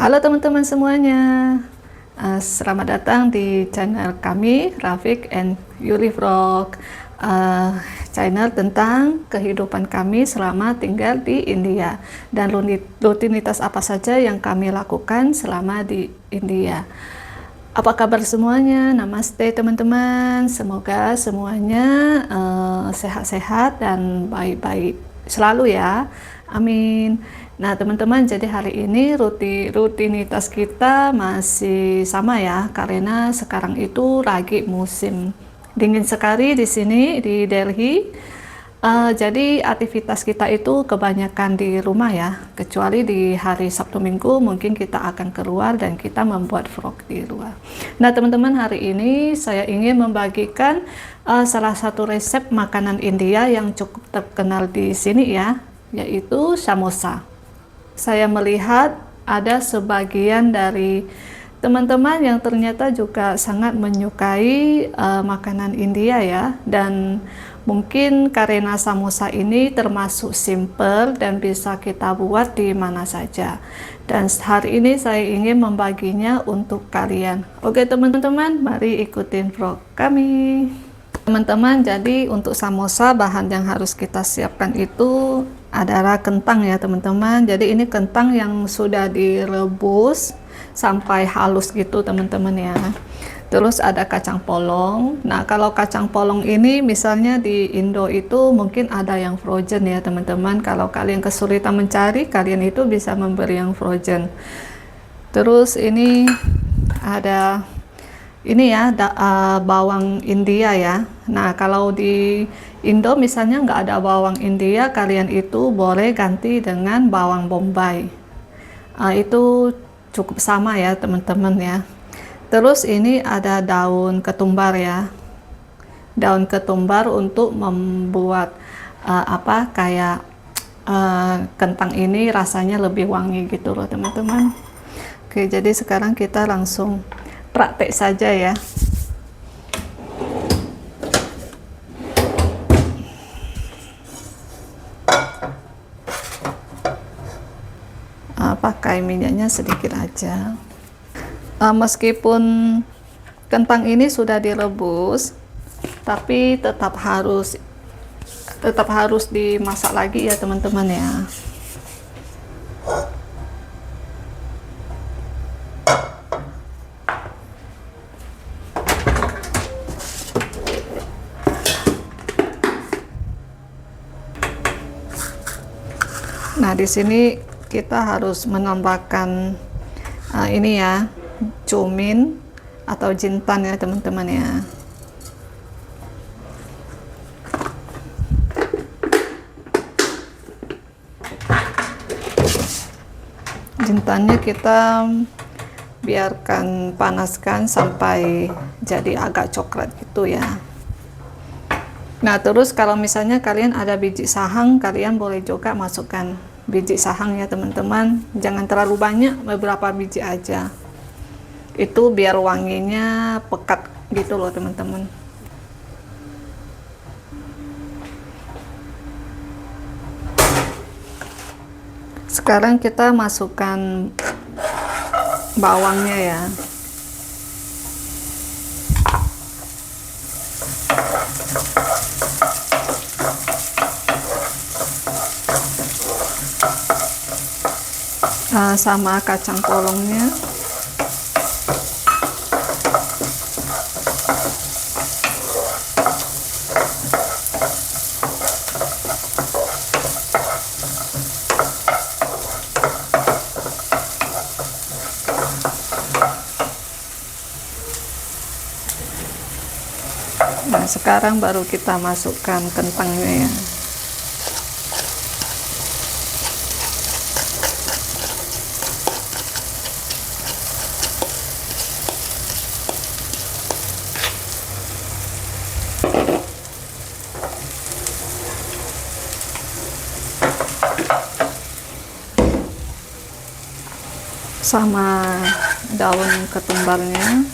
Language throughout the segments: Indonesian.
Halo teman-teman semuanya, selamat datang di channel kami, Rafiq and Yuli Vlog, channel tentang kehidupan kami selama tinggal di India dan rutinitas apa saja yang kami lakukan selama di India. Apa kabar semuanya? Namaste teman-teman, semoga semuanya sehat-sehat dan baik-baik selalu ya, amin. Nah teman-teman, jadi hari ini rutinitas kita masih sama ya, karena sekarang itu lagi musim dingin sekali di sini di Delhi. Jadi aktivitas kita itu kebanyakan di rumah ya, kecuali di hari Sabtu Minggu mungkin kita akan keluar dan kita membuat vlog di luar. Nah teman-teman, hari ini saya ingin membagikan salah satu resep makanan India yang cukup terkenal di sini ya, yaitu samosa. Saya melihat ada sebagian dari teman-teman yang ternyata juga sangat menyukai makanan India ya, dan mungkin karena samosa ini termasuk simple dan bisa kita buat di mana saja. Dan hari ini saya ingin membaginya untuk kalian. Oke teman-teman, mari ikutin vlog kami. Teman-teman, jadi untuk samosa bahan yang harus kita siapkan itu adalah kentang ya teman-teman. Jadi ini kentang yang sudah direbus sampai halus gitu teman-teman ya. Terus ada kacang polong. Nah kalau kacang polong ini misalnya di Indo itu mungkin ada yang frozen ya teman-teman. Kalau kalian kesulitan mencari, kalian itu bisa membeli yang frozen. Terus ini ada ini ya bawang India ya. Nah kalau di Indo misalnya nggak ada bawang India, kalian itu boleh ganti dengan bawang bombay. Itu cukup sama ya teman-teman ya. Terus ini ada daun ketumbar ya, daun ketumbar untuk membuat kayak kentang ini rasanya lebih wangi gitu loh teman-teman. Oke, jadi sekarang kita langsung praktek saja ya. Pakai minyaknya sedikit aja. Meskipun kentang ini sudah direbus, tapi tetap harus dimasak lagi ya teman-teman ya. Nah, di sini kita harus menambahkan ini ya, cumin atau jintan ya teman-teman ya. Jintannya kita biarkan panaskan sampai jadi agak coklat gitu ya. Nah terus kalau misalnya kalian ada biji sahang, kalian boleh juga masukkan biji sahang ya teman-teman. Jangan terlalu banyak, beberapa biji aja. Itu biar wanginya pekat gitu loh teman-teman. Sekarang kita masukkan bawangnya ya. Sama kacang polongnya. Nah sekarang baru kita masukkan kentangnya ya. Sama daun ketumbarnya.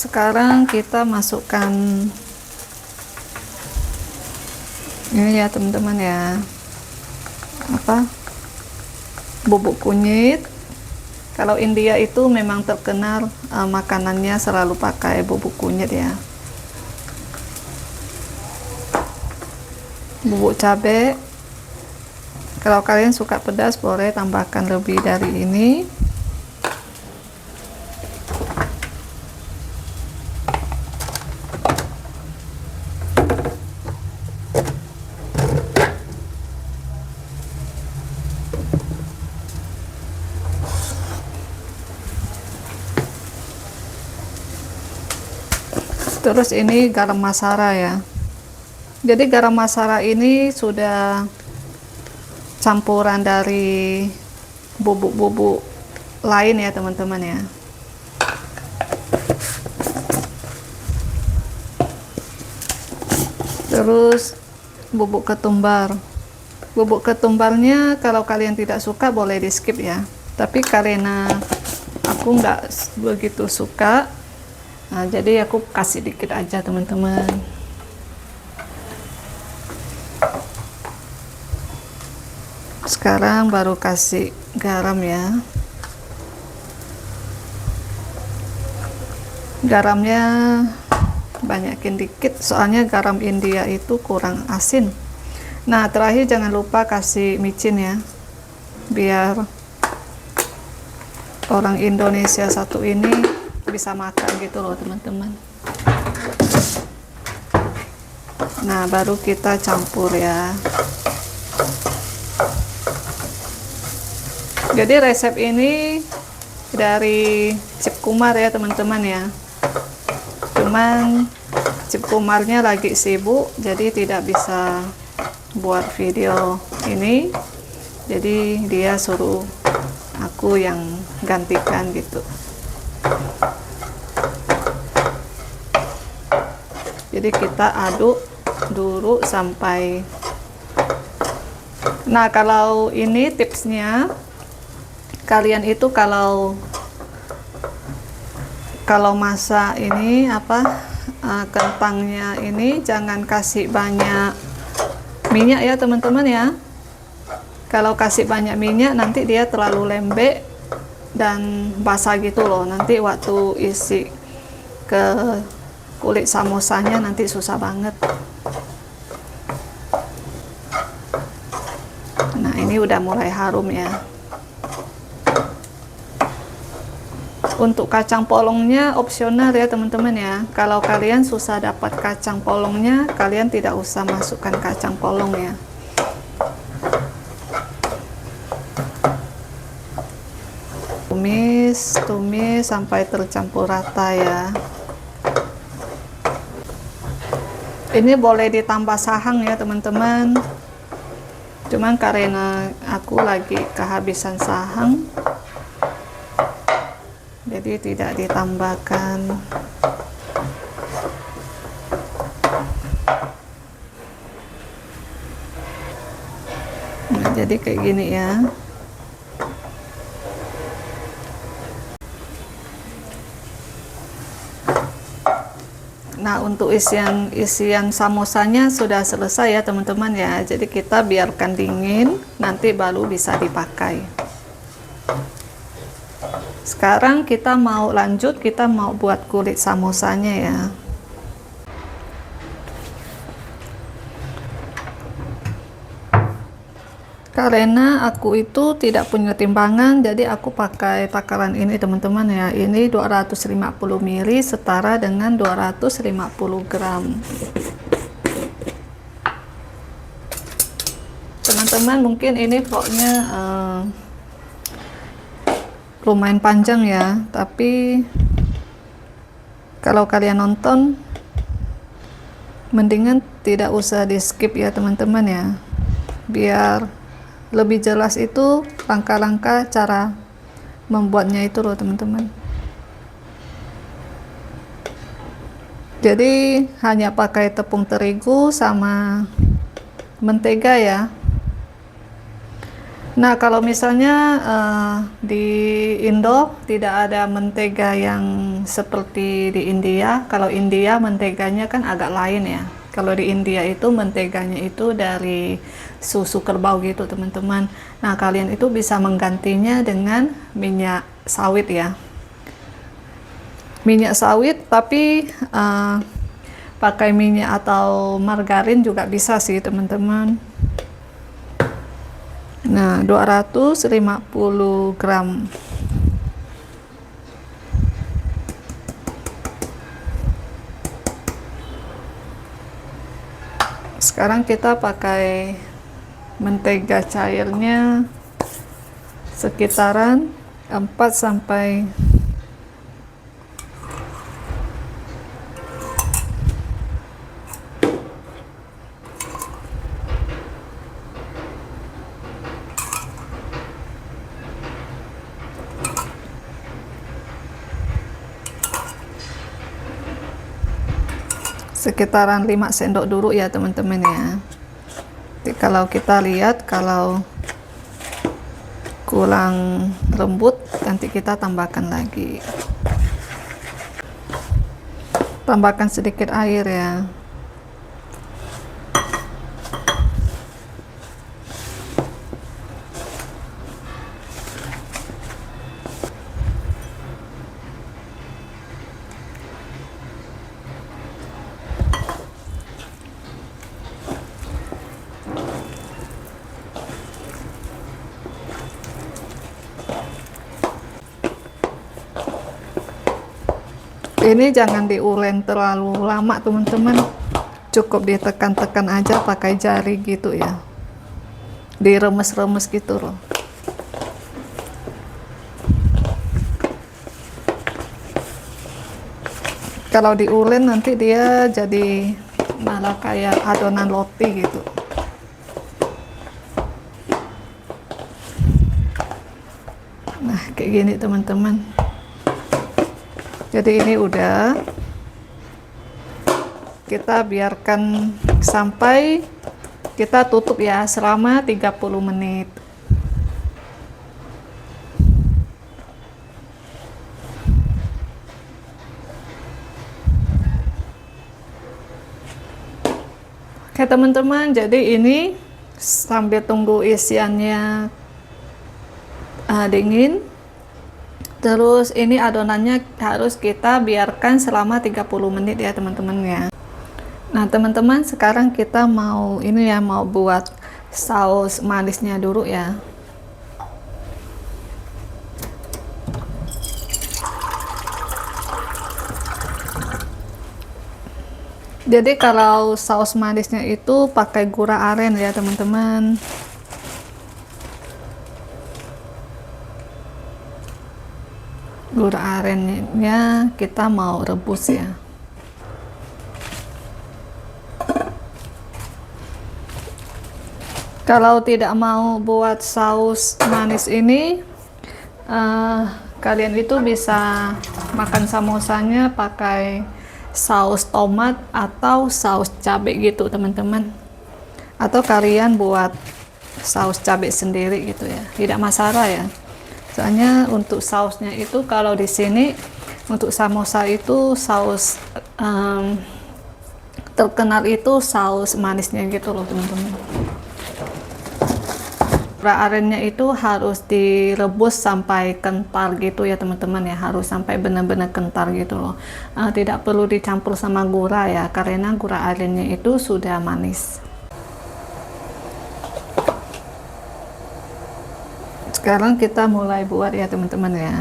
sekarang kita masukkan ini ya teman-teman ya, bubuk kunyit. Kalau India itu memang terkenal makanannya selalu pakai bubuk kunyit ya. Bubuk cabai, kalau kalian suka pedas boleh tambahkan lebih dari ini. Terus ini garam masala ya. Jadi garam masala ini sudah campuran dari bubuk-bubuk lain ya teman-teman ya. Terus bubuk ketumbar. Bubuk ketumbarnya kalau kalian tidak suka boleh di skip ya. Tapi karena aku nggak begitu suka, nah, jadi aku kasih dikit aja teman-teman. Sekarang baru kasih garam ya. Garamnya banyakin dikit, soalnya garam India itu kurang asin. Nah, terakhir jangan lupa kasih micin ya, biar orang Indonesia satu ini bisa makan gitu loh teman-teman. Nah, baru kita campur ya. Jadi resep ini dari Cip Kumar ya teman-teman ya. Cuman Cip Kumarnya lagi sibuk, jadi tidak bisa buat video ini. Jadi dia suruh aku yang gantikan gitu. Jadi kita aduk dulu sampai. Nah, kalau ini tipsnya, kalian itu kalau masak ini kentangnya ini jangan kasih banyak minyak ya teman-teman ya. Kalau kasih banyak minyak nanti dia terlalu lembek dan basah gitu loh. Nanti waktu isi ke kulit samosanya nanti susah banget. Nah, ini udah mulai harum ya. Untuk kacang polongnya opsional ya teman-teman ya. Kalau kalian susah dapat kacang polongnya, kalian tidak usah masukkan kacang polong ya. Tumis sampai tercampur rata ya. Ini boleh ditambah sahang ya teman-teman. Cuman karena aku lagi kehabisan sahang, jadi tidak ditambahkan. Nah, jadi kayak gini ya. Nah, untuk isian samosanya sudah selesai ya teman-teman ya. Jadi kita biarkan dingin, nanti baru bisa dipakai. Sekarang kita mau lanjut, kita mau buat kulit samosanya ya. Karena aku itu tidak punya timbangan, jadi aku pakai takaran ini teman-teman ya. Ini 250 ml setara dengan 250 gram. Teman-teman mungkin ini vlognya lumayan panjang ya, tapi kalau kalian nonton mendingan tidak usah di skip ya teman-teman ya, biar lebih jelas itu langkah-langkah cara membuatnya itu loh teman-teman. Jadi hanya pakai tepung terigu sama mentega ya. Nah, kalau misalnya di Indo tidak ada mentega yang seperti di India. Kalau India menteganya kan agak lain ya. Kalau di India itu menteganya itu dari susu kerbau gitu, teman-teman. Nah, kalian itu bisa menggantinya dengan minyak sawit ya. Minyak sawit, tapi pakai minyak atau margarin juga bisa sih, teman-teman. Nah, 250 gram. Sekarang kita pakai mentega cairnya sekitaran 4 sampai 5 sendok dulu ya, teman-teman ya. Jadi kalau kita lihat kalau kurang lembut, nanti kita tambahkan lagi. Tambahkan sedikit air ya. Ini jangan diulen terlalu lama, teman-teman. Cukup ditekan-tekan aja pakai jari gitu ya. Diremes-remes gitu loh. Kalau diulen nanti dia jadi malah kayak adonan roti gitu. Nah, kayak gini, teman-teman. Jadi ini udah, kita biarkan sampai kita tutup ya selama 30 menit. Oke, teman-teman, jadi ini sambil tunggu isiannya dingin. Terus ini adonannya harus kita biarkan selama 30 menit ya, teman-teman ya. Nah, teman-teman, sekarang kita mau ini ya, mau buat saus manisnya dulu ya. Jadi kalau saus manisnya itu pakai gula aren ya, teman-teman. Gula arennya kita mau rebus ya. Kalau tidak mau buat saus manis ini, kalian itu bisa makan samosanya pakai saus tomat atau saus cabai gitu, teman-teman. Atau kalian buat saus cabai sendiri gitu ya, tidak masalah ya. Soalnya untuk sausnya itu kalau di sini untuk samosa itu saus terkenal itu saus manisnya gitu loh, teman-teman. Gula arennya itu harus direbus sampai kental gitu ya, teman-teman ya, harus sampai benar-benar kental gitu loh. Tidak perlu dicampur sama gula ya, karena gula arennya itu sudah manis. Sekarang kita mulai buat ya, teman-teman ya.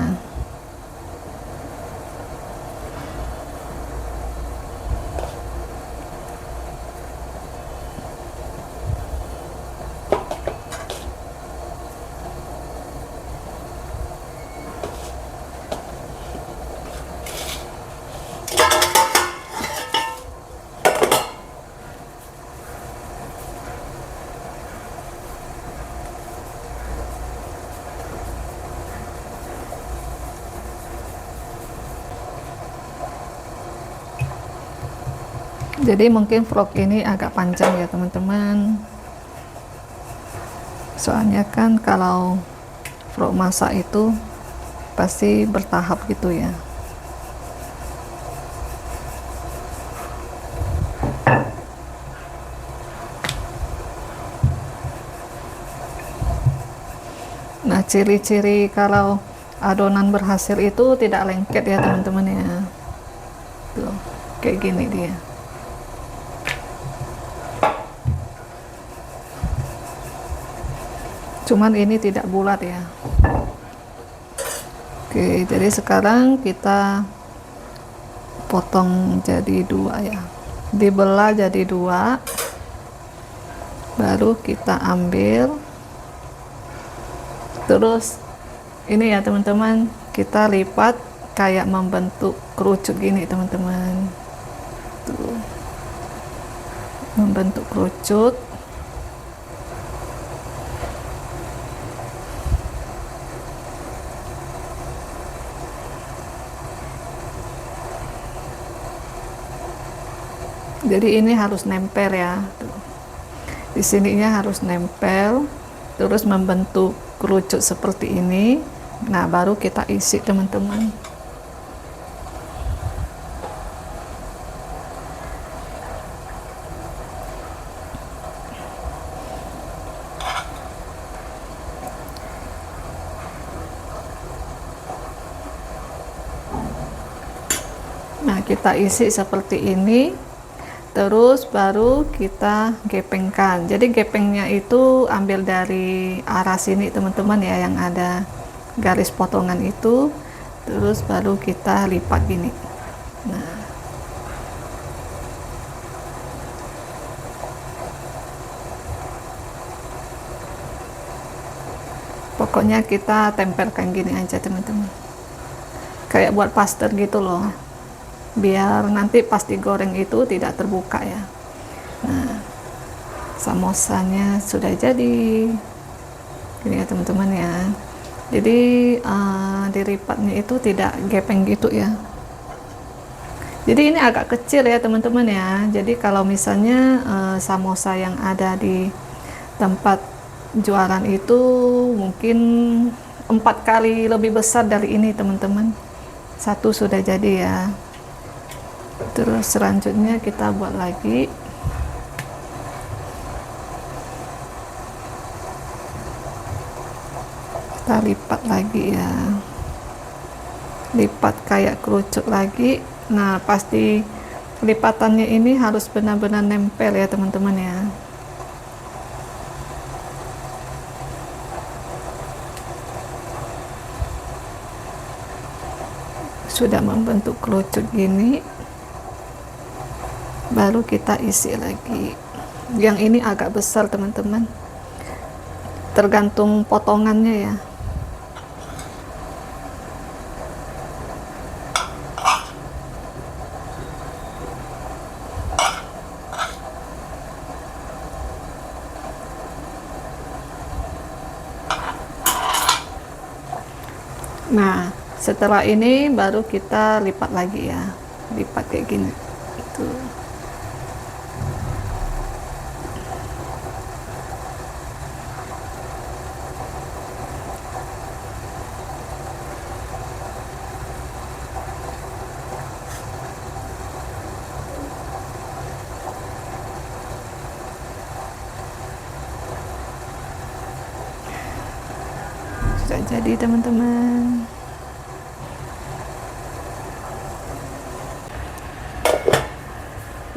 Jadi mungkin vlog ini agak panjang ya, teman-teman. Soalnya kan kalau frog masak itu pasti bertahap gitu ya. Nah, ciri-ciri kalau adonan berhasil itu tidak lengket ya teman-teman ya. Tuh, kayak gini dia. Cuman ini tidak bulat ya. Oke, jadi sekarang kita potong jadi dua ya. Dibelah jadi dua. Baru kita ambil. Terus ini ya teman-teman, kita lipat kayak membentuk kerucut gini teman-teman. Tuh. Membentuk kerucut. Jadi ini harus nempel ya. Tuh. Di sininya harus nempel, terus membentuk kerucut seperti ini. Nah, baru kita isi teman-teman. Nah, kita isi seperti ini. Terus baru kita gepengkan. Jadi gepengnya itu ambil dari arah sini teman-teman ya, yang ada garis potongan itu. Terus baru kita lipat gini. Nah, pokoknya kita tempelkan gini aja teman-teman, kayak buat pastel gitu loh, biar nanti pas digoreng itu tidak terbuka ya. Nah, samosanya sudah jadi gini ya teman-teman ya. Jadi diripatnya itu tidak gepeng gitu ya. Jadi ini agak kecil ya teman-teman ya. Jadi kalau misalnya samosa yang ada di tempat jualan itu mungkin 4 kali lebih besar dari ini teman-teman. Satu sudah jadi ya. Terus selanjutnya kita buat lagi. Kita lipat lagi ya. Lipat kayak kerucut lagi. Nah, pasti lipatannya ini harus benar-benar nempel ya teman-teman ya. Sudah membentuk kerucut gini, baru kita isi lagi. Yang ini agak besar teman-teman, tergantung potongannya ya. Nah, setelah ini baru kita lipat lagi ya, lipat kayak gini. Tuh. Sudah jadi teman-teman.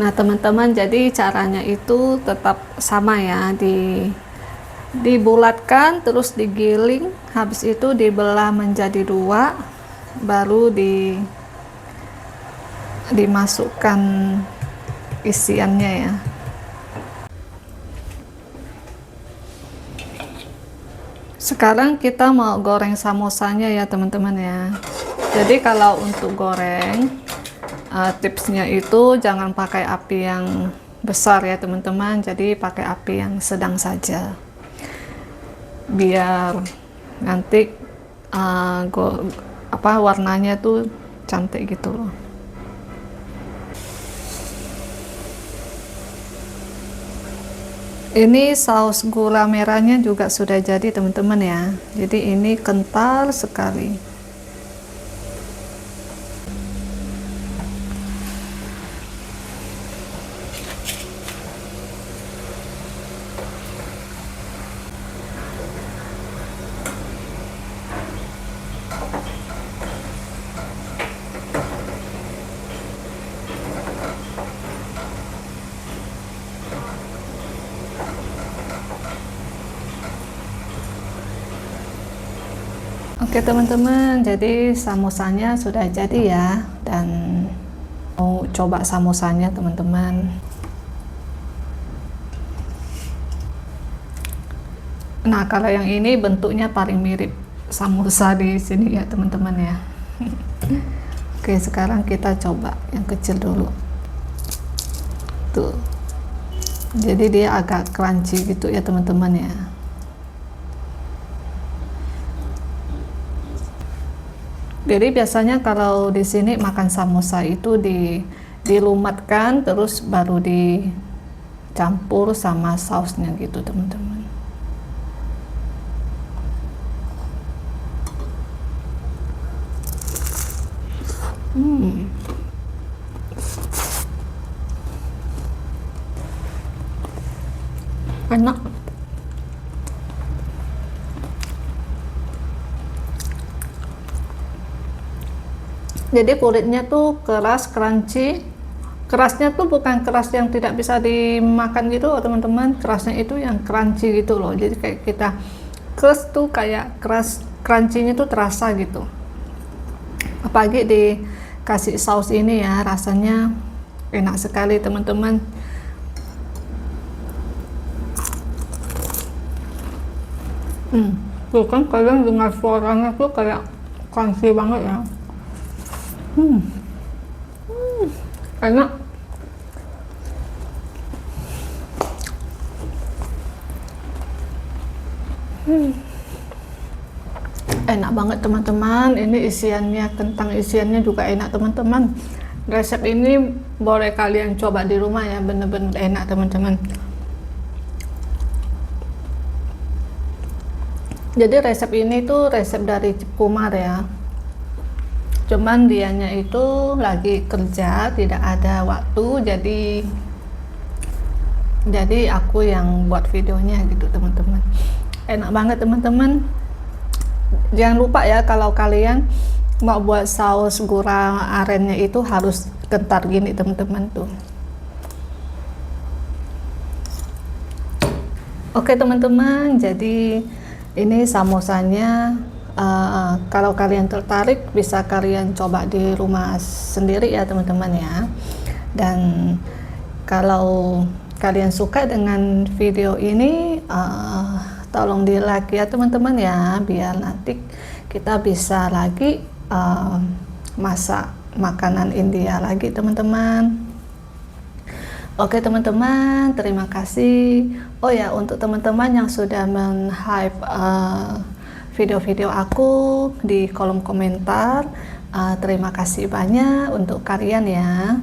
Nah teman-teman, jadi caranya itu tetap sama ya, dibulatkan terus digiling, habis itu dibelah menjadi dua, baru dimasukkan isiannya ya. Sekarang kita mau goreng samosanya ya teman-teman ya. Jadi kalau untuk goreng, tipsnya itu jangan pakai api yang besar ya teman-teman, jadi pakai api yang sedang saja, biar nanti warnanya tuh cantik gitu loh. Ini saus gula merahnya juga sudah jadi teman-teman ya. Jadi ini kental sekali. Oke teman-teman, jadi samosanya sudah jadi ya, dan mau coba samosanya teman-teman. Nah, kalau yang ini bentuknya paling mirip samosa di sini ya teman-teman ya. Oke, sekarang kita coba yang kecil dulu. Tuh. Jadi dia agak crunchy gitu ya teman-teman ya. Jadi biasanya kalau di sini makan samosa itu dilumatkan terus baru dicampur sama sausnya gitu teman-teman. Enak. Jadi kulitnya tuh keras, crunchy. Kerasnya tuh bukan keras yang tidak bisa dimakan gitu teman-teman. Kerasnya itu yang crunchy gitu loh. Jadi kayak kita keras tuh kayak keras, crunchy-nya tuh terasa gitu. Apalagi dikasih saus ini ya, rasanya enak sekali teman-teman. Tuh kan kalian dengar suaranya tuh kayak crunchy banget ya. Enak. Enak banget teman-teman. Ini isiannya, kentang isiannya juga enak teman-teman. Resep ini boleh kalian coba di rumah ya, bener-bener enak teman-teman. Jadi resep ini tuh resep dari Kumar ya. Cuman dianya itu lagi kerja, tidak ada waktu, jadi aku yang buat videonya gitu teman-teman. Enak banget teman-teman. Jangan lupa ya, kalau kalian mau buat saus gula arennya itu harus kental gini teman-teman tuh. Oke teman-teman, jadi ini samosanya. Kalau kalian tertarik bisa kalian coba di rumah sendiri ya teman-teman ya. Dan kalau kalian suka dengan video ini, tolong di like ya teman-teman ya, biar nanti kita bisa lagi masak makanan India lagi teman-teman. Oke teman-teman, terima kasih. Oh ya, untuk teman-teman yang sudah men-hype video-video aku di kolom komentar, terima kasih banyak untuk kalian ya.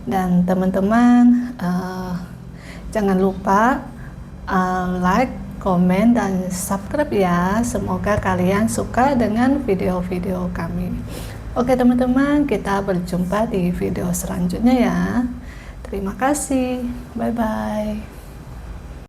Dan teman-teman jangan lupa like, komen, dan subscribe ya. Semoga kalian suka dengan video-video kami. Oke teman-teman, kita berjumpa di video selanjutnya ya. Terima kasih, bye bye.